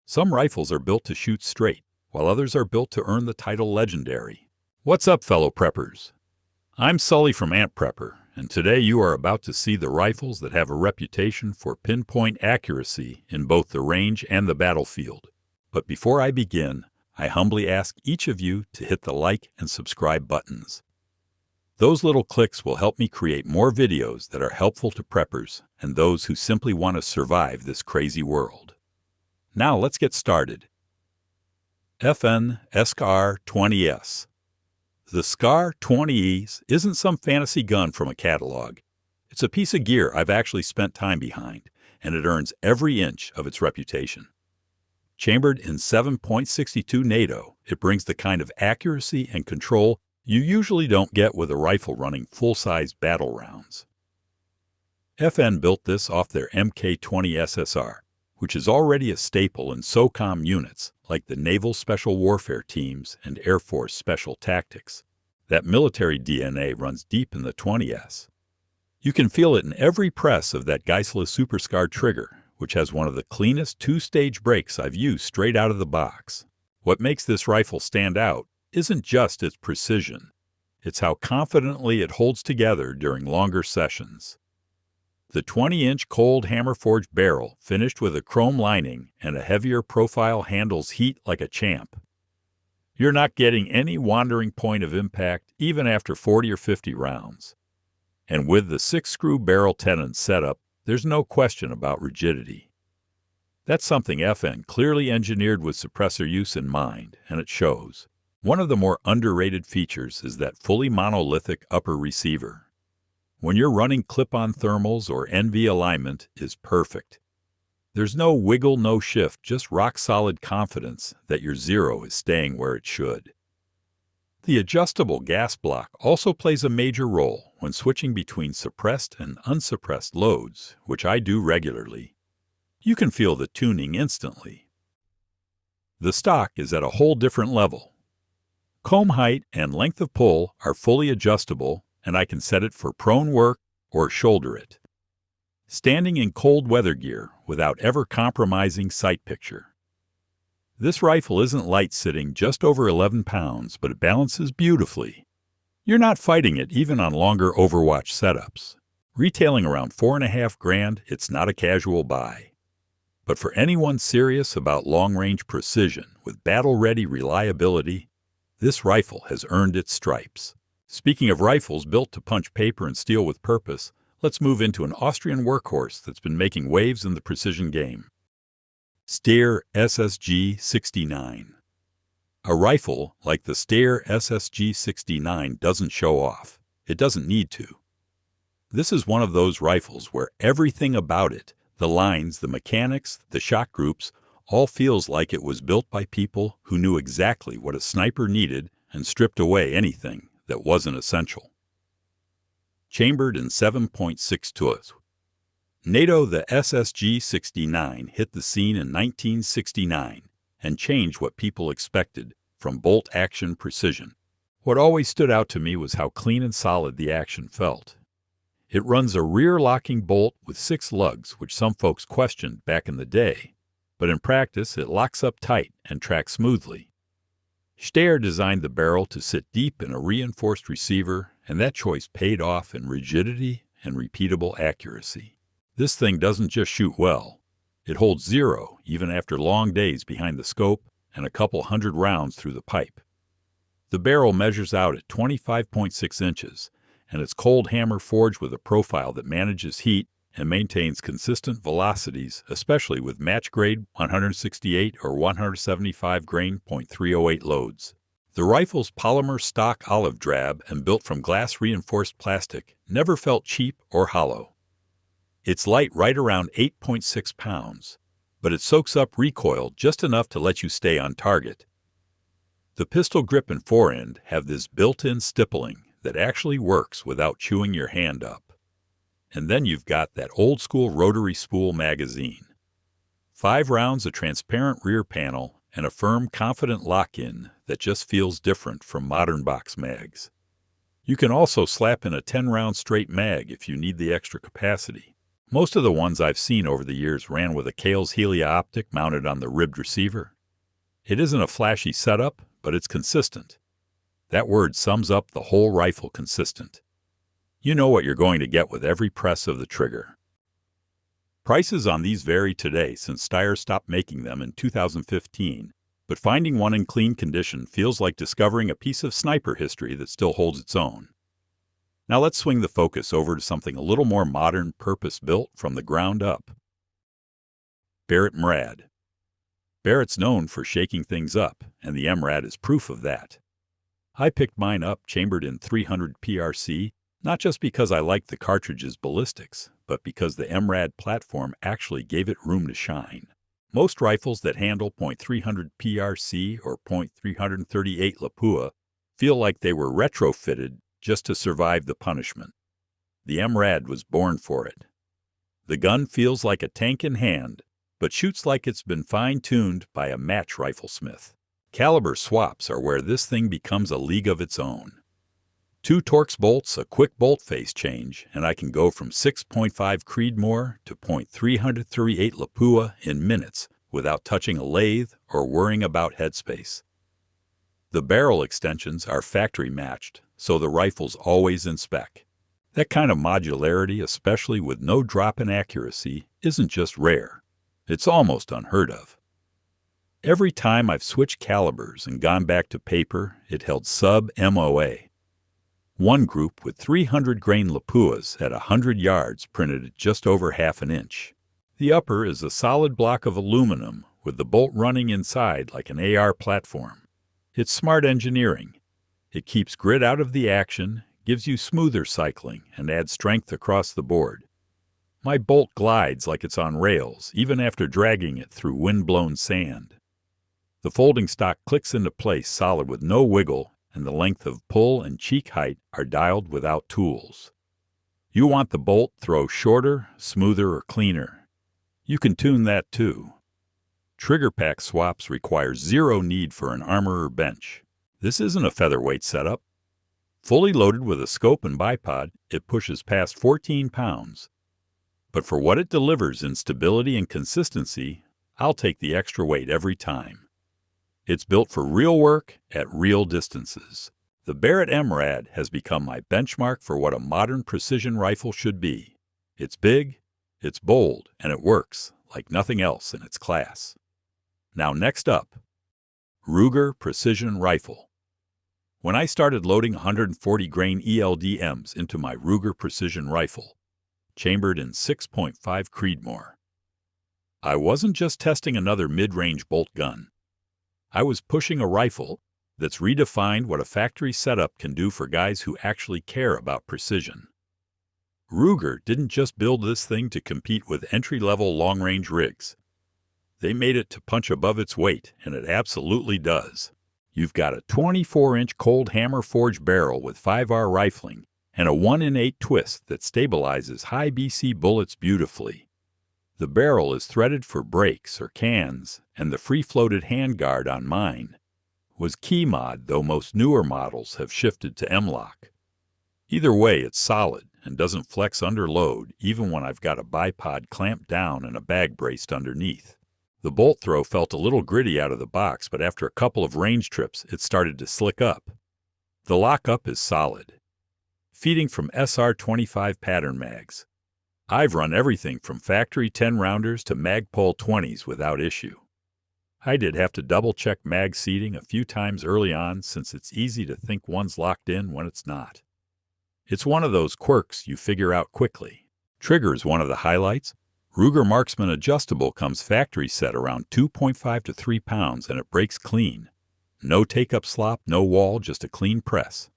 Some rifles are built to shoot straight, while others are built to earn the title legendary. What's up, fellow preppers? I'm Sully from Ant Prepper, and today you are about to see the rifles that have a reputation for pinpoint accuracy in both the range and the battlefield. But before I begin, I humbly ask each of you to hit the like and subscribe buttons. Those little clicks will help me create more videos that are helpful to preppers and those who simply want to survive this crazy world. Now let's get started. FN SCAR 20S. The SCAR 20Es isn't some fantasy gun from a catalog. It's a piece of gear I've actually spent time behind, and it earns every inch of its reputation. Chambered in 7.62 NATO, it brings the kind of accuracy and control you usually don't get with a rifle running full-size battle rounds. FN built this off their Mk20 SSR, which is already a staple in SOCOM units like the Naval Special Warfare Teams and Air Force Special Tactics. That military DNA runs deep in the 20S. You can feel it in every press of that Geissele Super SCAR trigger, which has one of the cleanest two-stage brakes I've used straight out of the box. What makes this rifle stand out isn't just its precision. It's how confidently it holds together during longer sessions. The 20-inch cold hammer-forged barrel, finished with a chrome lining and a heavier profile, handles heat like a champ. You're not getting any wandering point of impact even after 40 or 50 rounds. And with the 6-screw barrel tenon setup, there's no question about rigidity. That's something FN clearly engineered with suppressor use in mind, and it shows. One of the more underrated features is that fully monolithic upper receiver. When you're running clip-on thermals or NV alignment is perfect. There's no wiggle, no shift, just rock-solid confidence that your zero is staying where it should. The adjustable gas block also plays a major role when switching between suppressed and unsuppressed loads, which I do regularly. You can feel the tuning instantly. The stock is at a whole different level. Comb height and length of pull are fully adjustable, and I can set it for prone work or shoulder it. Standing in cold weather gear without ever compromising sight picture. This rifle isn't light, sitting just over 11 pounds, but it balances beautifully. You're not fighting it even on longer Overwatch setups. Retailing around $4,500, it's not a casual buy. But for anyone serious about long-range precision with battle-ready reliability, this rifle has earned its stripes. Speaking of rifles built to punch paper and steel with purpose, let's move into an Austrian workhorse that's been making waves in the precision game. Steyr SSG 69. A rifle like the Steyr SSG 69 doesn't show off. It doesn't need to. This is one of those rifles where everything about it, the lines, the mechanics, the shot groups, all feels like it was built by people who knew exactly what a sniper needed and stripped away anything that wasn't essential. Chambered in 7.62. NATO, the SSG 69 hit the scene in 1969 and changed what people expected from bolt-action precision. What always stood out to me was how clean and solid the action felt. It runs a rear-locking bolt with 6 lugs, which some folks questioned back in the day, but in practice it locks up tight and tracks smoothly. Steyr designed the barrel to sit deep in a reinforced receiver, and that choice paid off in rigidity and repeatable accuracy. This thing doesn't just shoot well. It holds zero even after long days behind the scope and a couple hundred rounds through the pipe. The barrel measures out at 25.6 inches, and it's cold hammer forged with a profile that manages heat and maintains consistent velocities, especially with match-grade 168 or 175 grain .308 loads. The rifle's polymer stock olive drab and built from glass-reinforced plastic never felt cheap or hollow. It's light right around 8.6 pounds, but it soaks up recoil just enough to let you stay on target. The pistol grip and forend have this built-in stippling that actually works without chewing your hand up. And then you've got that old-school rotary spool magazine. 5 rounds of transparent rear panel and a firm, confident lock-in that just feels different from modern box mags. You can also slap in a 10-round straight mag if you need the extra capacity. Most of the ones I've seen over the years ran with a Kail's Helia optic mounted on the ribbed receiver. It isn't a flashy setup, but it's consistent. That word sums up the whole rifle: consistent. You know what you're going to get with every press of the trigger. Prices on these vary today since Steyr stopped making them in 2015, but finding one in clean condition feels like discovering a piece of sniper history that still holds its own. Now let's swing the focus over to something a little more modern, purpose-built from the ground up. Barrett MRAD. Barrett's known for shaking things up, and the MRAD is proof of that. I picked mine up chambered in 300 PRC, not just because I liked the cartridge's ballistics, but because the MRAD platform actually gave it room to shine. Most rifles that handle .300 PRC or .338 Lapua feel like they were retrofitted just to survive the punishment. The MRAD was born for it. The gun feels like a tank in hand, but shoots like it's been fine-tuned by a match riflesmith. Caliber swaps are where this thing becomes a league of its own. 2 Torx bolts, a quick bolt face change, and I can go from 6.5 Creedmoor to .338 Lapua in minutes without touching a lathe or worrying about headspace. The barrel extensions are factory matched, so the rifle's always in spec. That kind of modularity, especially with no drop in accuracy, isn't just rare. It's almost unheard of. Every time I've switched calibers and gone back to paper, it held sub-MOA. One group with 300 grain Lapuas at 100 yards printed at just over ½ an inch. The upper is a solid block of aluminum with the bolt running inside like an AR platform. It's smart engineering. It keeps grit out of the action, gives you smoother cycling, and adds strength across the board. My bolt glides like it's on rails, even after dragging it through wind-blown sand. The folding stock clicks into place solid with no wiggle, and the length of pull and cheek height are dialed without tools. You want the bolt throw shorter, smoother, or cleaner. You can tune that too. Trigger pack swaps require zero need for an armorer bench. This isn't a featherweight setup. Fully loaded with a scope and bipod, it pushes past 14 pounds. But for what it delivers in stability and consistency, I'll take the extra weight every time. It's built for real work at real distances. The Barrett MRAD has become my benchmark for what a modern precision rifle should be. It's big, it's bold, and it works like nothing else in its class. Now next up, Ruger Precision Rifle. When I started loading 140 grain ELDMs into my Ruger Precision Rifle, chambered in 6.5 Creedmoor, I wasn't just testing another mid-range bolt gun. I was pushing a rifle that's redefined what a factory setup can do for guys who actually care about precision. Ruger didn't just build this thing to compete with entry-level long-range rigs. They made it to punch above its weight, and it absolutely does. You've got a 24-inch cold hammer forged barrel with 5R rifling and a 1-in-8 twist that stabilizes high BC bullets beautifully. The barrel is threaded for brakes or cans, and the free-floated handguard on mine was key mod, though most newer models have shifted to M-lock. Either way, it's solid and doesn't flex under load even when I've got a bipod clamped down and a bag braced underneath. The bolt throw felt a little gritty out of the box, but after a couple of range trips, it started to slick up. The lockup is solid. Feeding from SR25 pattern mags. I've run everything from factory 10-rounders to Magpul 20s without issue. I did have to double-check mag seating a few times early on since it's easy to think one's locked in when it's not. It's one of those quirks you figure out quickly. Trigger is one of the highlights. Ruger Marksman Adjustable comes factory set around 2.5 to 3 pounds and it breaks clean. No take-up slop, no wall, just a clean press.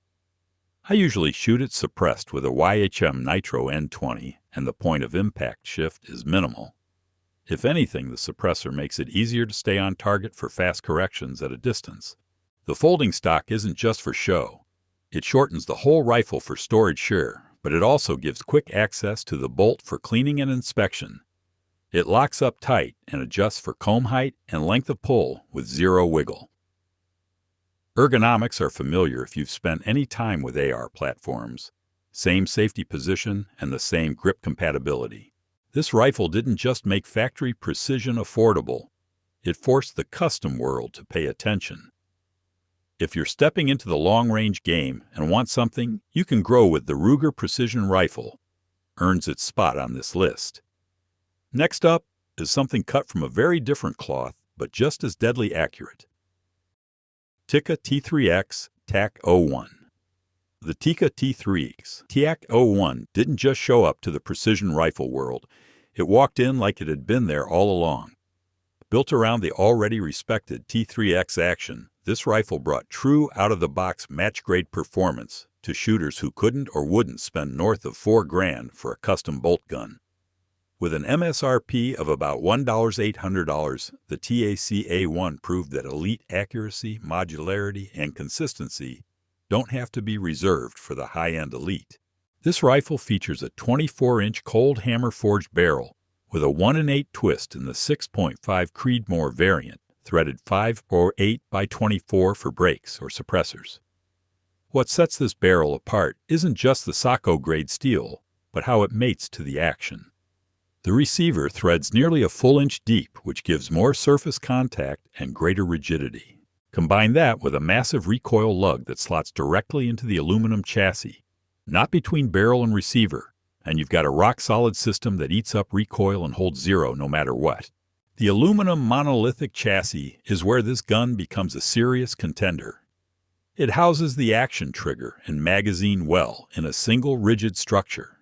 I usually shoot it suppressed with a YHM Nitro N20 and the point of impact shift is minimal. If anything, the suppressor makes it easier to stay on target for fast corrections at a distance. The folding stock isn't just for show. It shortens the whole rifle for storage, sure, but it also gives quick access to the bolt for cleaning and inspection. It locks up tight and adjusts for comb height and length of pull with zero wiggle. Ergonomics are familiar if you've spent any time with AR platforms. Same safety position and the same grip compatibility. This rifle didn't just make factory precision affordable, it forced the custom world to pay attention. If you're stepping into the long-range game and want something you can grow with, the Ruger Precision Rifle earns its spot on this list. Next up is something cut from a very different cloth, but just as deadly accurate. Tikka T3X TAC A1. The Tikka T3X TAC A1 didn't just show up to the precision rifle world, it walked in like it had been there all along. Built around the already respected T3X action, this rifle brought true out-of-the-box match-grade performance to shooters who couldn't or wouldn't spend north of $4,000 for a custom bolt gun. With an MSRP of about $1,800, the TAC A1 proved that elite accuracy, modularity, and consistency don't have to be reserved for the high-end elite. This rifle features a 24-inch cold hammer forged barrel with a 1-in-8 twist in the 6.5 Creedmoor variant, threaded 5 or 8 by 24 for brakes or suppressors. What sets this barrel apart isn't just the Sako-grade steel, but how it mates to the action. The receiver threads nearly a full inch deep, which gives more surface contact and greater rigidity. Combine that with a massive recoil lug that slots directly into the aluminum chassis, not between barrel and receiver, and you've got a rock-solid system that eats up recoil and holds zero no matter what. The aluminum monolithic chassis is where this gun becomes a serious contender. It houses the action trigger and magazine well in a single rigid structure.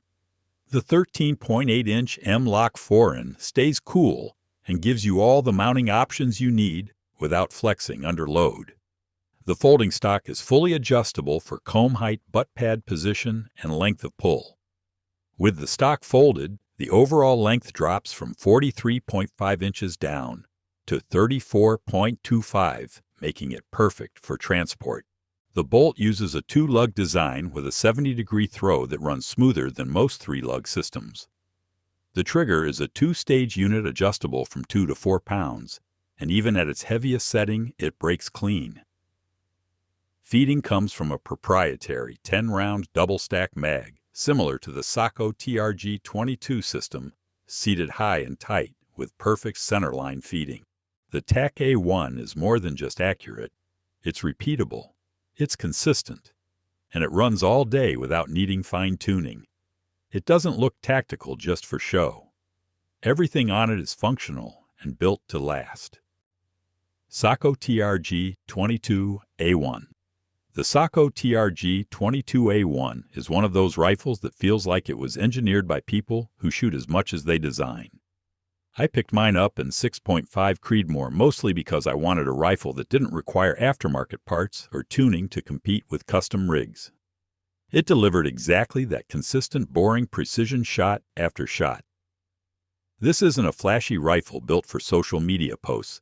The 13.8-inch M-LOK 4N stays cool and gives you all the mounting options you need without flexing under load. The folding stock is fully adjustable for comb height, butt pad position, and length of pull. With the stock folded, the overall length drops from 43.5 inches down to 34.25, making it perfect for transport. The bolt uses a 2-lug design with a 70-degree throw that runs smoother than most 3-lug systems. The trigger is a 2-stage unit adjustable from 2 to 4 pounds, and even at its heaviest setting, it breaks clean. Feeding comes from a proprietary 10-round double-stack mag, similar to the Sako TRG 22 system, seated high and tight with perfect centerline feeding. The TAC A1 is more than just accurate. It's repeatable, it's consistent, and it runs all day without needing fine-tuning. It doesn't look tactical just for show. Everything on it is functional and built to last. Sako TRG 22 A1. The Sako TRG 22 A1 is one of those rifles that feels like it was engineered by people who shoot as much as they design. I picked mine up in 6.5 Creedmoor mostly because I wanted a rifle that didn't require aftermarket parts or tuning to compete with custom rigs. It delivered exactly that consistent, boring precision shot after shot. This isn't a flashy rifle built for social media posts.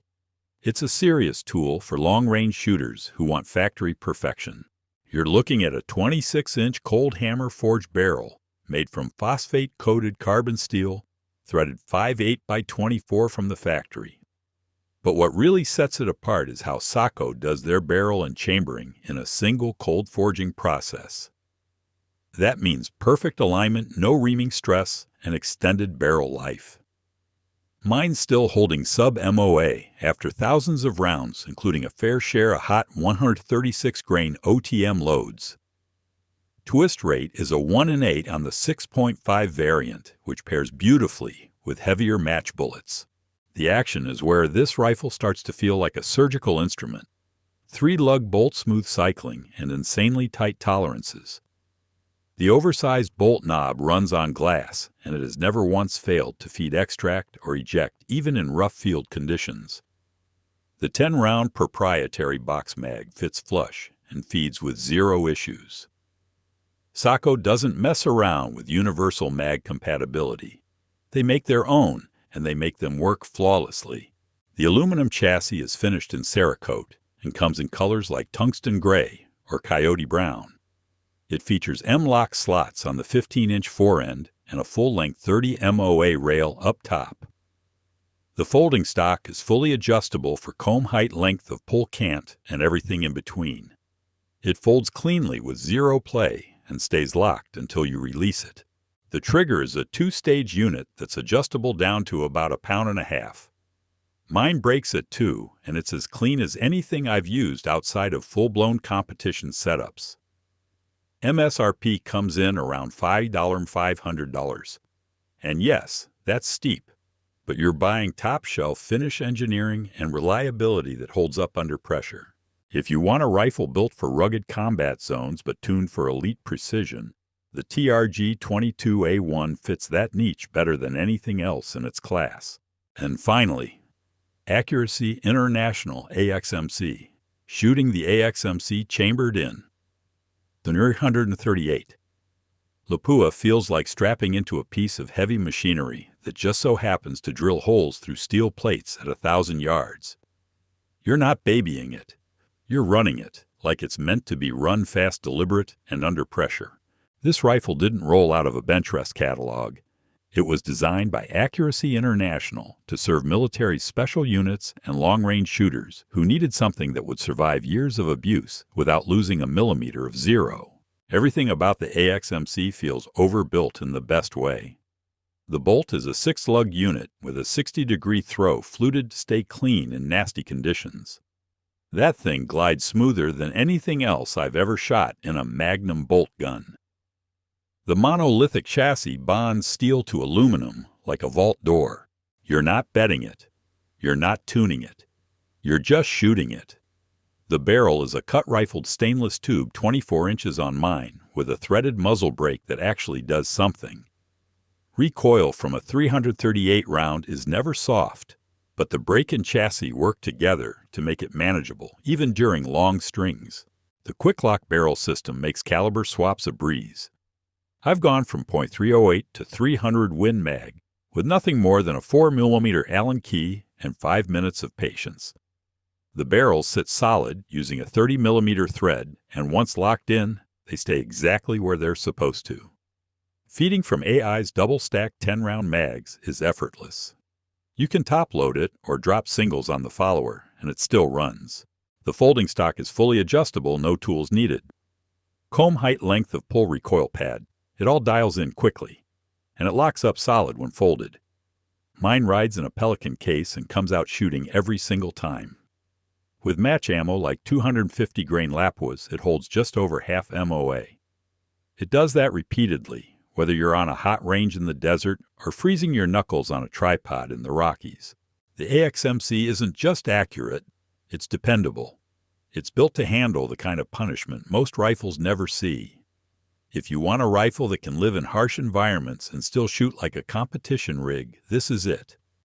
It's a serious tool for long-range shooters who want factory perfection. You're looking at a 26-inch cold hammer forged barrel made from phosphate-coated carbon steel, threaded 5/8 by 24 from the factory. But what really sets it apart is how Sako does their barrel and chambering in a single cold forging process. That means perfect alignment, no reaming stress, and extended barrel life. Mine's still holding sub-MOA after thousands of rounds, including a fair share of hot 136-grain OTM loads. Twist rate is a 1-in-8 on the 6.5 variant, which pairs beautifully with heavier match bullets. The action is where this rifle starts to feel like a surgical instrument. 3-lug bolt smooth cycling and insanely tight tolerances. The oversized bolt knob runs on glass, and it has never once failed to feed extract or eject, even in rough field conditions. The 10-round proprietary box mag fits flush and feeds with zero issues. Sako doesn't mess around with universal mag compatibility. They make their own, and they make them work flawlessly. The aluminum chassis is finished in Cerakote and comes in colors like tungsten gray or coyote brown. It features M-LOK slots on the 15-inch forend and a full-length 30 MOA rail up top. The folding stock is fully adjustable for comb height, length of pull cant, and everything in between. It folds cleanly with zero play and stays locked until you release it. The trigger is a two-stage unit that's adjustable down to about 1.5 pounds. Mine breaks at 2, and it's as clean as anything I've used outside of full-blown competition setups. MSRP comes in around $5,500. And yes, that's steep, but you're buying top-shelf finish engineering and reliability that holds up under pressure. If you want a rifle built for rugged combat zones but tuned for elite precision, the TRG 22A1 fits that niche better than anything else in its class. And finally, Accuracy International AXMC, shooting the AXMC chambered in. The 138. Lapua feels like strapping into a piece of heavy machinery that just so happens to drill holes through steel plates at 1,000 yards. You're not babying it. You're running it, like it's meant to be run fast, deliberate, and under pressure. This rifle didn't roll out of a bench rest catalog. It was designed by Accuracy International to serve military special units and long-range shooters who needed something that would survive years of abuse without losing a millimeter of zero. Everything about the AXMC feels overbuilt in the best way. The bolt is a 6-lug unit with a 60-degree throw fluted to stay clean in nasty conditions. That thing glides smoother than anything else I've ever shot in a Magnum bolt gun. The monolithic chassis bonds steel to aluminum like a vault door. You're not bedding it. You're not tuning it. You're just shooting it. The barrel is a cut-rifled stainless tube 24 inches on mine with a threaded muzzle brake that actually does something. Recoil from a 338 round is never soft, but the brake and chassis work together to make it manageable, even during long strings. The quick-lock barrel system makes caliber swaps a breeze. I've gone from .308 to 300 Win Mag with nothing more than a 4mm Allen key and 5 minutes of patience. The barrels sit solid using a 30mm thread, and once locked in, they stay exactly where they're supposed to. Feeding from AI's double-stacked 10-round mags is effortless. You can top-load it or drop singles on the follower, and it still runs. The folding stock is fully adjustable, no tools needed. Comb height length of pull recoil pad. It all dials in quickly, and it locks up solid when folded. Mine rides in a Pelican case and comes out shooting every single time. With match ammo like 250 grain Lapuas, it holds just over half MOA. It does that repeatedly, whether you're on a hot range in the desert or freezing your knuckles on a tripod in the Rockies. The AXMC isn't just accurate, it's dependable. It's built to handle the kind of punishment most rifles never see. If you want a rifle that can live in harsh environments and still shoot like a competition rig, this is it.